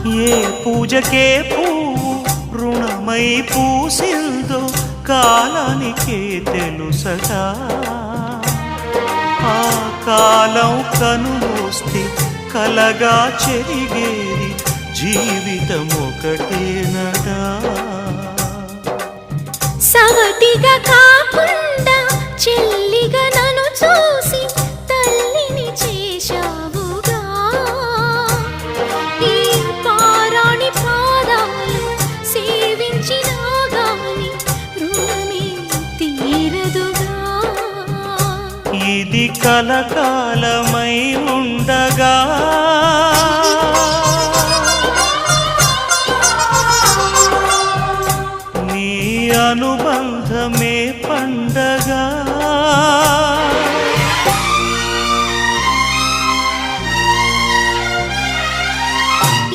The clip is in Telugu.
ఏ పూజకే పువ్వు రుణమై పూసిందో కాలానికే తెలుసగా ఆ కాలం కనుమూస్తే కలగా చెరిగేది జీవితం ఒకటేనడా సవతిగా కాకుండా చెల్లిగా నన్ను చూసి తల్లిని చేశావుగా ఈ పారాణి పాదాలు సేవించినా గాని రుణమే తీరదుగా ఇది కలకాలమై ఉండగా నీ అనుభవం